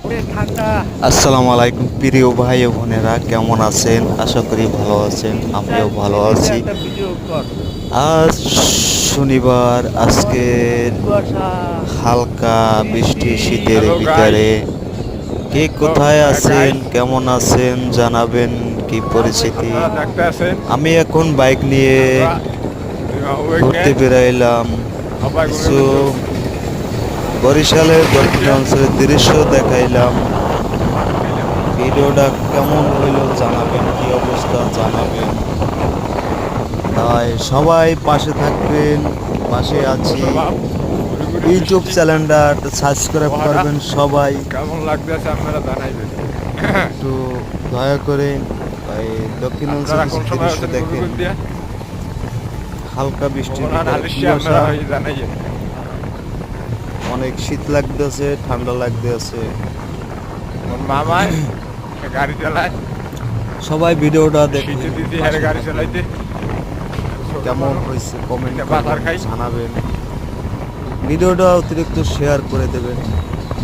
আসসালামু আলাইকুম প্রিয় ভাই ও বোনেরা, কেমন আছেন? আশা করি ভালো আছেন। আমিও ভালো আছি। আজ শনিবার, আজকের হালকা বৃষ্টি শীতের হ্যালো গাইস। ভিতরে কে কোথায় আছেন, কেমন আছেন জানাবেন। কি পরিস্থিতি? আপনারা দেখতে আছেন আমি এখন বাইক নিয়ে আমরা ঘুরতে বেরাইলাম। সবাই কিছু বরিশালের দক্ষিণ অঞ্চলের দৃশ্য দেখাইলাম। ভিডিওটা কেমন হইলো জানাবেন, কি অবস্থা জানাবেন। তাই সবাই পাশে থাকবেন, পাশে আছি। ইউটিউব চ্যানেলটা সাবস্ক্রাইব করবেন সবাই। কেমন লাগতেছে আপনারা জানাইবেন। একটু দয়া করে এই দক্ষিণ আপনারা অঞ্চলের কোন সময় দৃশ্য আছেন দেখেন। গুরুগুর দিয়া হালকা বৃষ্টির ওনার ভিতরে আলিশি কুয়াশা, আপনারা জানাইবেন। অনেক শীত লাগতেছে, ঠান্ডা লাগতেছে। আমার মামায় গাড়ি চালায়, সবাই ভিডিওটা দেখেন, শীতে দিদি পাশে হারে গাড়ি থাকেন। চালাইতে কেমন হয়েছে কমেন্ট বাজার করবেন, খাই জানাবেন। ভিডিওটা অতিরিক্ত শেয়ার করে দেবেন।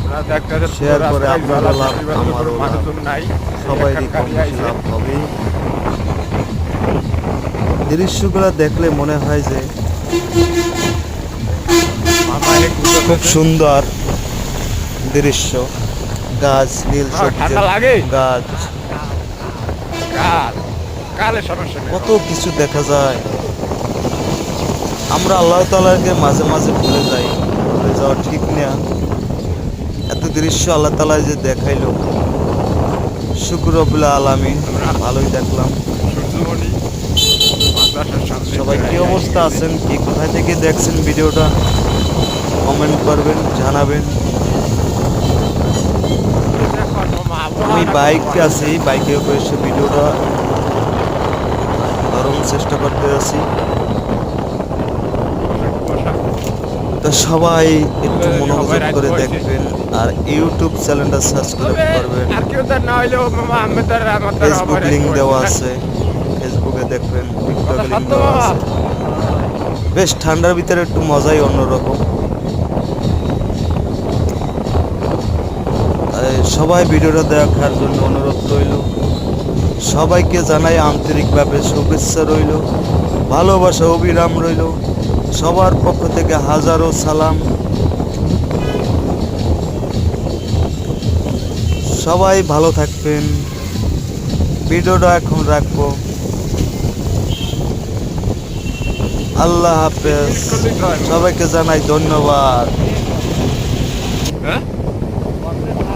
ওরা দেখতে শেয়ার করে আপনারও লাভ, আমারও লাভ, মানুষজন নাই সবাইরই কম বেশি আইছে লাভ হবে। দৃশ্যগুলো দেখলে মনে হয় যে মামায় খুব সুন্দর দৃশ্য। গাছ, নীল ঠান্ডা সবুজের লাগে গাছ, কাল কালে সমস্যা নেই কত কিছু দেখা যায়। আমরা আল্লাহ তাআলাকে মাঝে মাঝে ভুলে যাই, ভুলে যাওয়া ঠিক না। এত দৃশ্য আল্লাহ তাআলা যে দেখাইলো, শুকর রব্বুল আলামিন, ভালোই দেখলাম। সূর্যমণি মাদ্রাসার সামনে সবাই কি অবস্থা আছেন, কি কোথায় থেকে দেখছেন ভিডিওটা কমেন্ট করবেন, জানাবেন। আমি বাইকে আছি, বাইকে এসে ভিডিওটা ধরার চেষ্টা করতে আছি। তো সবাই একটু মনোযোগ করে দেখবেন আর ইউটিউব চ্যানেলটা সাবস্ক্রাইব করবেন। ফেসবুক লিংক দেওয়া আছে, ফেসবুকে দেখবেন, টিকটকে লিংক দেওয়া আছে। বেশ ঠান্ডার ভিতরে একটু মজাই অন্যরকম। সবাই ভিডিওটা দেখার জন্য অনুরোধ রইল। সবাইকে জানাই আন্তরিকভাবে শুভেচ্ছা রইল, ভালোবাসা অবিরাম রইল। সবার পক্ষ থেকে হাজারো সালাম। সবাই ভালো থাকবেন। ভিডিওটা এখন রাখবো। আল্লাহ হাফেজ। সবাইকে জানাই ধন্যবাদ। হ্যাঁ